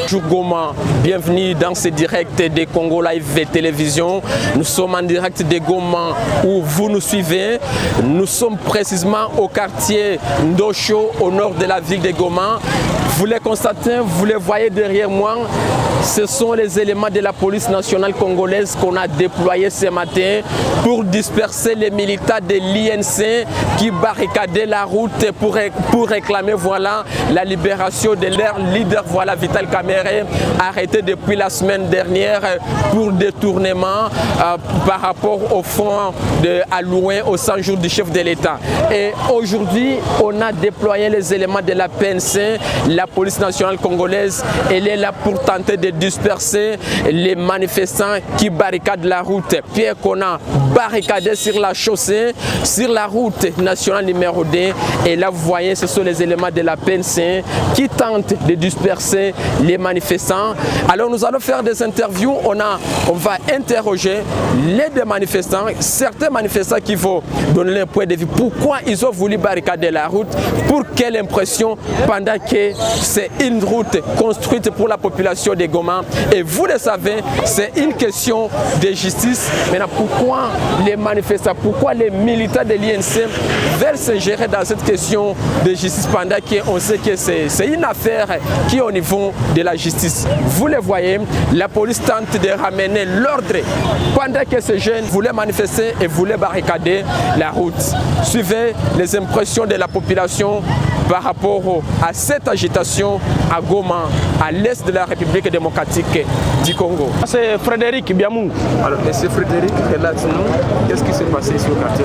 Bonjour Goma, bienvenue dans ce direct des Congo Live Télévision. Nous sommes en direct de Goma où vous nous suivez. Nous sommes précisément au quartier Ndosho, au nord de la ville de Goma. Vous les constatez, vous les voyez derrière moi. Ce sont les éléments de la police nationale congolaise qu'on a déployés ce matin pour disperser les militants de l'INC qui barricadaient la route pour réclamer voilà, la libération de leur leader, voilà, Vital Kamerhe, arrêté depuis la semaine dernière pour détournement par rapport au fonds alloué aux 100 jours du chef de l'État. Et aujourd'hui, on a déployé les éléments de la PNC, la police nationale congolaise, elle est là pour tenter de disperser les manifestants qui barricadent la route. Pierre qu'on a barricadé sur la chaussée, sur la route nationale numéro 2. Et là, vous voyez, ce sont les éléments de la PNC qui tentent de disperser les manifestants. Alors, nous allons faire des interviews. On va interroger les deux manifestants, certains manifestants qui vont donner leur point de vue. Pourquoi ils ont voulu barricader la route? Pour quelle impression? Pendant que c'est une route construite pour la population de Goma. Et vous le savez, c'est une question de justice. Maintenant, pourquoi les manifestants, pourquoi les militants de l'INC veulent se gérer dans cette question de justice pendant qu'on sait que c'est une affaire qui est au niveau de la justice? Vous le voyez, la police tente de ramener l'ordre pendant que ces jeunes voulaient manifester et voulaient barricader la route. Suivez les impressions de la population par rapport à cette agitation à Goma, à l'est de la République démocratique du Congo. C'est Frédéric Biamungu. Alors, monsieur Frédéric, qu'est-ce qui s'est passé ici au quartier?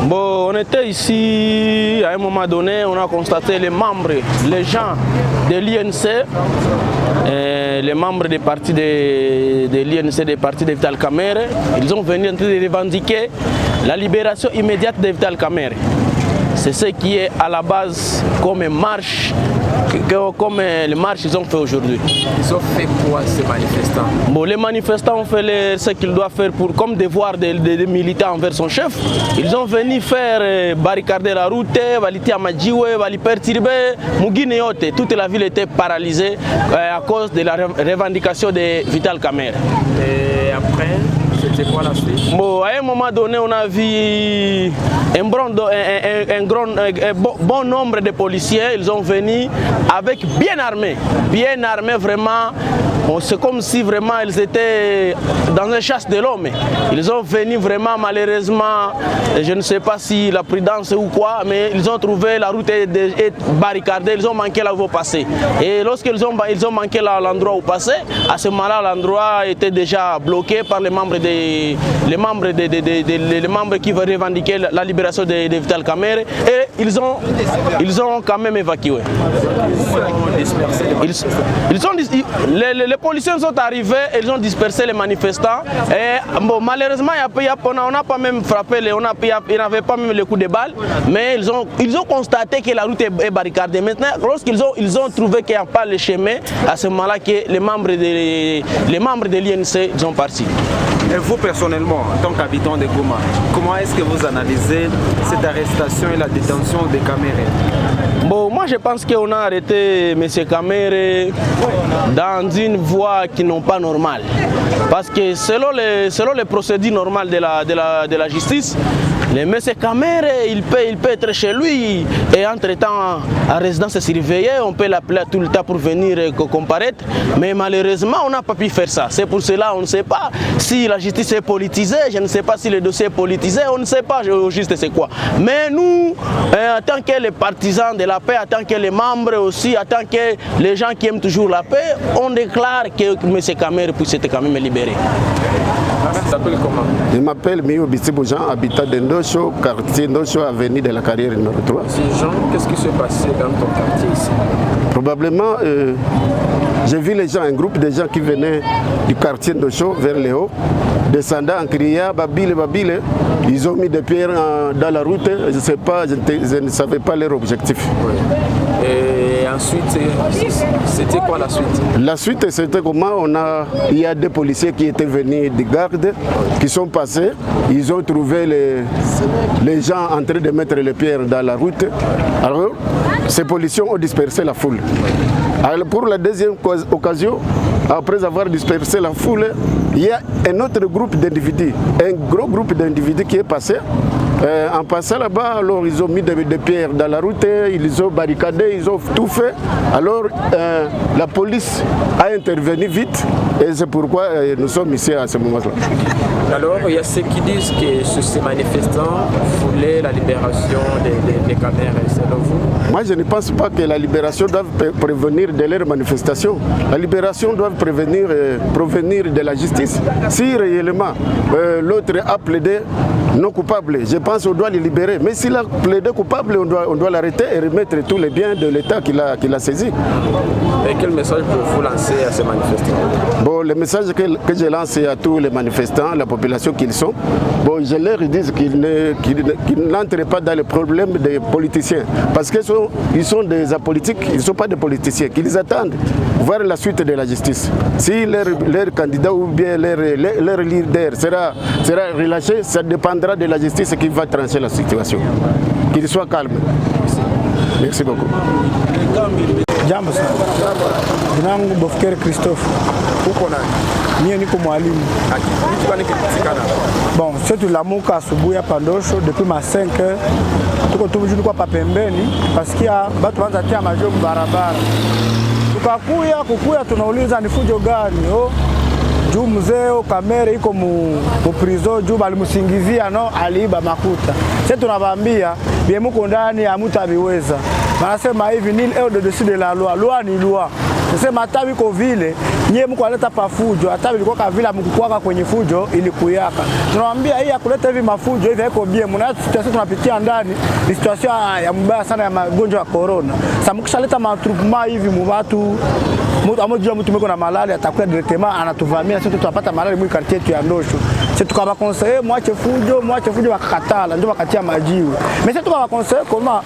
Bon, on était ici, à un moment donné, on a constaté les membres, les gens de l'INC, les membres des partis de l'INC, des partis de Vital Kamerhe, ils ont venu en train de revendiquer la libération immédiate de Vital Kamerhe. C'est ce qui est à la base comme marche, comme les marches qu'ils ont fait aujourd'hui. Ils ont fait quoi ces manifestants? Bon, les manifestants ont fait ce qu'ils doivent faire pour, comme devoir des militants envers son chef. Ils ont venu faire barricader la route, valiter à Madjiwe, vali perturber Mugine Yote. Toute la ville était paralysée à cause de la revendication de Vital Kamerhe. Et après, c'était quoi la suite? Bon, à un moment donné, on a vu bon nombre de policiers. Ils ont venu avec bien armés vraiment. Bon, c'est comme si vraiment ils étaient dans une chasse de l'homme. Ils ont venu vraiment, malheureusement, je ne sais pas si la prudence ou quoi, mais ils ont trouvé la route est barricadée, ils ont manqué là où ils passer. Et lorsqu'ils ont manqué l'endroit où passer, à ce moment-là, l'endroit était déjà bloqué par les membres qui veulent revendiquer la libération de Vital Kamerhe, et ils ont quand même évacué. Les policiers sont arrivés, ils ont dispersé les manifestants. Et bon, malheureusement, on n'a pas même frappé, il n'y avait pas même le coup de balle, mais ils ont constaté que la route est barricadée. Maintenant, lorsqu'ils ont trouvé qu'il n'y a pas le chemin, à ce moment-là, que les membres de l'INC sont partis. Et vous personnellement, en tant qu'habitant de Goma, comment est-ce que vous analysez cette arrestation et la détention de Kamerhe? Bon, moi je pense qu'on a arrêté M. Kamerhe dans une voie qui n'est pas normale. Parce que selon les procédures normales de la justice, M. Kamerhe, il peut être chez lui et entre-temps en résidence surveillée, on peut l'appeler tout le temps pour venir comparaître. Mais malheureusement, on n'a pas pu faire ça. C'est pour cela on ne sait pas si la justice est politisée, je ne sais pas si le dossier est politisé, on ne sait pas au juste c'est quoi. Mais nous, en tant que les partisans de la paix, en tant que les membres aussi, en tant que les gens qui aiment toujours la paix, on déclare que M. Kamerhe puisse être quand même libéré. Je m'appelle Mio Bitsibo Jean, habitant de Ndosho, quartier Ndosho, avenue de la Carrière numéro 3. Jean, qu'est-ce qui s'est passé dans ton quartier ici? Probablement, j'ai vu les gens, un groupe de gens qui venaient du quartier Ndosho vers le haut, descendant en criant Babile, Babile. Ils ont mis des pierres dans la route, je ne sais pas, je ne savais pas leur objectif. Oui. Et ensuite, c'était quoi la suite? La suite, c'était comment il y a des policiers qui étaient venus de garde, qui sont passés, ils ont trouvé les gens en train de mettre les pierres dans la route. Alors, Ces pollutions ont dispersé la foule. Alors pour la deuxième occasion, après avoir dispersé la foule, il y a un autre groupe d'individus, un gros groupe d'individus qui est passé. En passant là-bas, alors ils ont mis des pierres dans la route, ils ont barricadé, ils ont tout fait. Alors la police a intervenu vite et c'est pourquoi nous sommes ici à ce moment-là. Alors il y a ceux qui disent que ces manifestants voulaient la libération des caméras, selon vous? Moi je ne pense pas que la libération doit prévenir de leurs manifestations. La libération doit provenir de la justice. Si réellement l'autre a plaidé non coupable, je pense qu'on doit le libérer. Mais s'il a plaidé coupable, on doit l'arrêter et remettre tous les biens de l'État qu'il a saisi. Et quel message pouvez-vous lancer à ces manifestants? Bon, le message que je lance à tous les manifestants, la population qu'ils sont, bon, je leur dis qu'ils n'entrent pas dans les problèmes des politiciens. Parce qu'ils sont des apolitiques, ils ne sont pas des politiciens, qu'ils attendent voir la suite de la justice. Si leur candidat ou bien leur leader sera relâché, ça dépendra de la justice qui va trancher la situation. Qu'il soit calme. Merci beaucoup. Jambo sana. Jina langu Bofkere Christophe. Uko nani? Mimi niko mwalimu. Kitu gani kilipatikana? Bon, sisi tuliamuka asubuhi hapa Ndosho depuis ma 5h. Tuko tumjuni kwa pembeni, pasikia watu wanaanza tia majomu barabara. Tukakuya tunauliza ni fujo gani? Juu mzee kamera iko mu prison juu balimusingizia aliiba makuta. Sisi tunawaambia bie muko ndani ya mtu abiweza. Wanasema hivi nil de dessus de la loi. Loi ni loi. Nasema hata wiko vile nyie mko aleta pa fujo, hata ilikuwa kama vile mkukwaka kwenye fujo ilikuyaka. Tunawaambia hii ya kuleta hivi mafujo hivi haiko bien. Mna situation tunapitia ndani, ni situation ya mbaya sana ya magonjwa ya corona. Sasa mkishaleta matrupement hivi watu amojua mtu meko na malaria atakuwa directement anatuvamia, sisi tutapata malaria mwi quartier yetu ya Ndosho. Sisi tukawakonseiller mwache fujo wakakatala, ndio wakatia majiwe. Mais sisi tukawakonseiller kama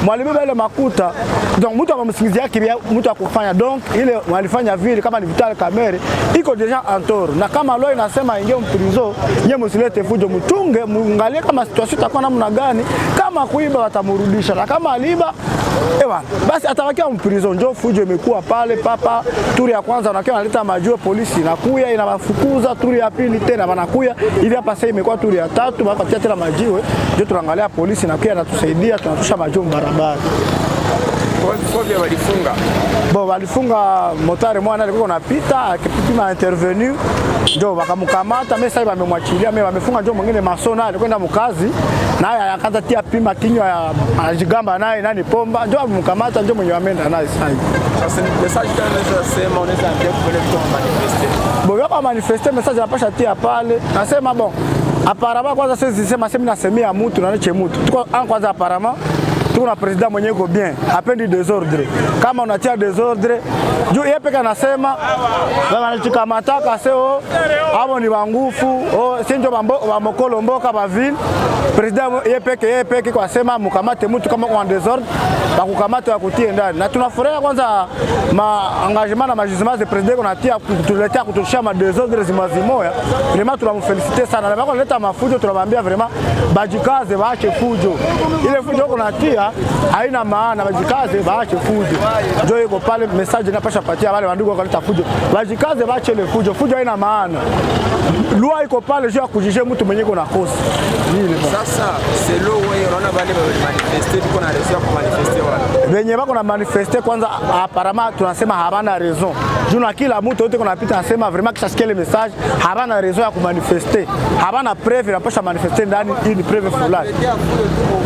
mwalimu ile makuta, donc mtu amemsingizia kibia mtu akufanya, donc ile walifanya vile kama ni Vital Kamerhe iko deja antoro, na kama leo inasema ingie mprison, yeye msilete fujo, mtunge muangalie kama situation itakuwa namna gani. Kama kuiba watamrudisha, na kama aliba basi atabakia mprison. Ndio fujo imekuwa pale papa. Turi ya kwanza wanakiwa wanaleta majiwe, polisi inakuya inawafukuza. Turi ya pili tena wanakuya hivi hapa. Sasa imekuwa turi ya tatu, wakatia tena majiwe. Ndio tunaangalia polisi inakuya inatusaidia, tunatusha majiwe barabara. Kwa walifunga. Bon, walifunga motari mwana alikuwa anapita, akipima intervenu ndio wakamkamata. Mimi sasa wamemwachilia, mimi wamefunga ndio mwingine masona alikwenda mkazi naye akaanza tia pima kinywa ya anajigamba naye nani pomba, ndio wamemkamata, ndio mwenye wameenda naye sasa. Sasa message kana sema unaweza ambia kule kwa manifester. Bon, yako manifester message anapasha tia pale. Nasema bon, aparama kwanza sisi sema nasemea mtu na neche mtu. Tuko kwanza aparama tuko na president mwenye uko bien, hapendi desordre. Kama unatia desordre, juu yeye peke anasema wanachikamataka sio hapo ni wangufu, si ndio bamokolo mboka ba ville. President yeye peke kwa sema mkamate mtu kama kwa desordre, bakukamata wakutie ndani. Na tunafurahia kwanza engagement na majizima za president kunatia kutuletea kutushia ma desordre zimazimoya. Vraiment tunamfeliciter sana. Na bako leta mafujo, tunamwambia vraiment bajikaze waache fujo. Ile fujo kunatia haina maana, bajikaze waache fujo. Ndio iko pale message inapasha patia wale wandugu wakaleta fujo. Bajikaze waache ile fujo. Fujo haina maana. Loi iko pale juu kujije mtu mwenye kuna kosa. Sasa c'est lo wewe unaona wale manifester tuko na raison ya manifester wale. Wenye bako na manifester kwanza apparemment tunasema habana raison. Juu na kila mtu yote kunapita anasema vraiment kisha sikia ile message habana raison ya kumanifester. Habana preuve inapasha manifester ndani ili preuve fulani.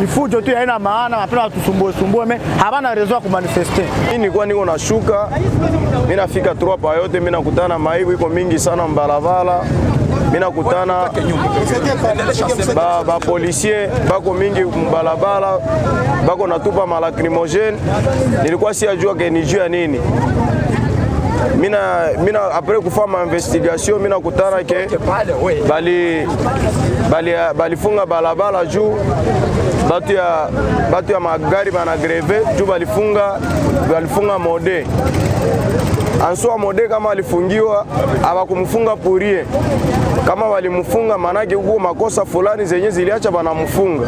Ni fujo tu haina maana, hapana tusumbue me habana raison ya kumanifester. Mimi nilikuwa niko nashuka, mimi nafika 3 pa yote, mimi nakutana maibu iko mingi sana mbalabala. Mimi nakutana ba policier bako mingi mbalabala, bako natupa malacrimogène. Nilikuwa siajua ke ni juu ya nini. Mina après kufanya investigation mina kutana ke balifunga balabala juu batu ya magari bana greve juu balifunga mode. Ansua mode kama alifungiwa abakumfunga purie. Kama walimufunga manake huko makosa fulani zenye ziliacha bana mfunga.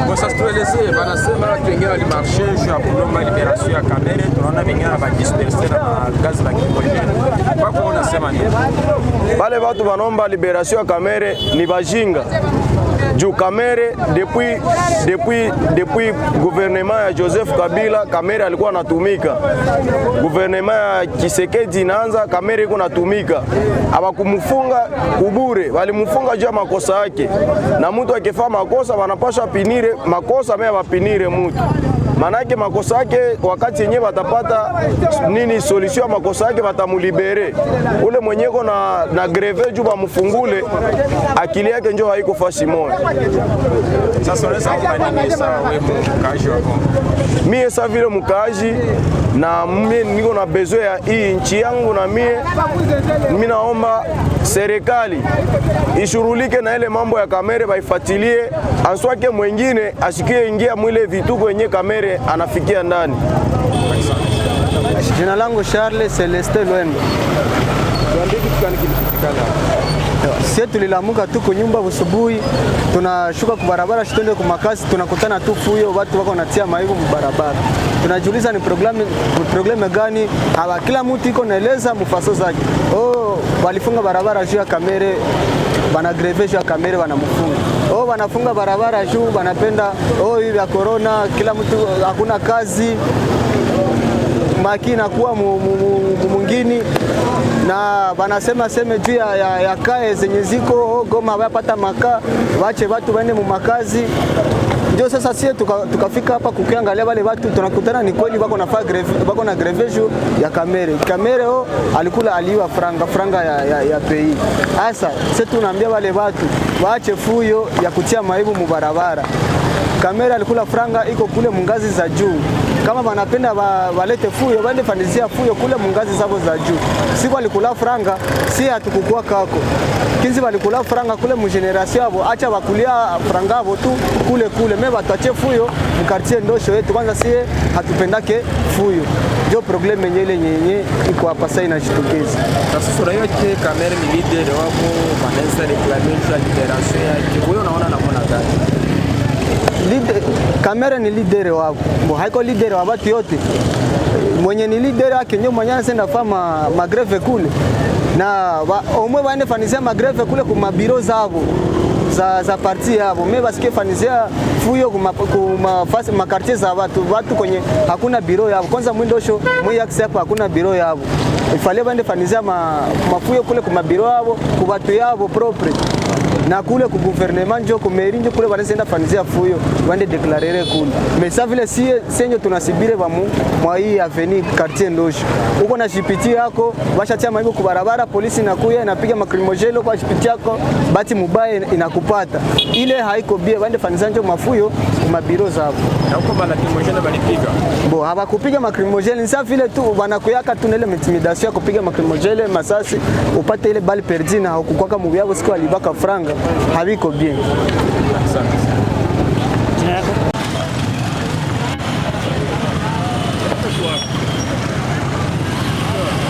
Kwa sasa tueleze tueleze, wanasema watu wengine walimarshe juu ya kulomba liberation ya Kamere, tunaona wengine wanadisperse na gazi la kimojeni. Kwako unasema nini? Wale watu wanaomba liberation ya Kamere ni bajinga. Juu Kamere depuis gouvernement ya Joseph Kabila, Kamere alikuwa anatumika. Gouvernement ya Kisekedi inaanza, Kamere iko natumika. Abakumufunga kubure, walimfunga juu ya makosa yake. Na mtu akifanya makosa wanapasha pinire makosa, mea wapinire mtu. Manake makosa yake wakati yenyewe watapata nini solution ya makosa yake watamulibere. Ule mwenyeko na greve juu bamufungule, akili yake njoo haiko fasi moja. Sasa unaweza kufanya nini sawa wewe mkaji wako? Mie sa vile mkaji na mimi niko na besoin ya hii nchi yangu, na mimi naomba serikali ishurulike na ile mambo ya Kamere, baifuatilie answake mwingine asikie ingia mwile vituko yenye Kamere anafikia ndani. Jina langu Charles Celeste Lwendo. Sisi tulilamuka tu kunyumba usubuhi, tunashuka kwa barabara shitende kwa makazi, tunakutana tu fuyo watu wako natia maibu barabara. Tunajiuliza ni probleme gani? Hawa kila mtu iko naeleza mfaso zake. Walifunga barabara juu ya Kamere, bana greve juu ya Kamere wanamfunga. Wanafunga barabara juu wanapenda hivi ya corona, kila mtu hakuna kazi. Makina kuwa mwingine na wanasema seme juu ya kae zenye ziko Goma wapata makaa, wache watu waende mu makazi. Ndio sasa sisi tukafika hapa kukiangalia wale watu, tunakutana ni kweli wako na greve juu ya Kamere. Kamere alikula aliwa franga ya pei. Sasa sisi tunaambia wale watu waache fuyo ya kutia maibu mu barabara. Kamere alikula franga iko kule mungazi za juu. Kama wanapenda walete fuyo, waende fanizia fuyo kule mungazi zabo za juu. Siku alikula franga, si hatukukua kako. Kinzi walikula franga kule mu generation yabo, acha wakulia franga abo tu kule. Mimi batache fuyo mu quartier Ndosho yetu, kwanza sie hatupendake fuyo. Ndio problem yenyewe iko hapa sasa inajitokeza. Sasa sura yake Kamere ni leader wako, wanaweza reclamer la liberation yake. Wewe unaona namna gani? Kamere ni leader wao. Haiko leader wa watu yote. Mwenye ni leader yake ndio mwenye anasenda fama magreve kule. Na omwe waende fanizia magreve kule kwa mabiro zao za parti yao. Mimi basikie fanizia fuyo kwa makartie za watu kwenye hakuna biro yao. Kwanza Ndosho mwe accept hakuna biro yao. Ifale waende fanizia mafuyo kule kwa mabiro yao, kwa watu yao propre. Na kule ku gouvernement njo ku mairie njo kule wanaenda fanizia fuyo wande declarer kule. Mais ça vile senyo tunasibire ba mwa hii avenue quartier Ndosho. Uko na shipiti yako washatia maibu ku barabara, polisi inakuya inapiga makrimojelo kwa shipiti yako, bati mubaya inakupata. Ile haiko bia wande fanizia njo mafuyo ku mabiro zao. Na uko bana krimojelo balipiga. Hawakupiga makrimojelo, ni sawa vile tu wanakuyaka tu ile intimidation ya kupiga makrimojelo masasi upate ile bali perdi na hukukwaka mubi yako siku alibaka franga. Haviko bien.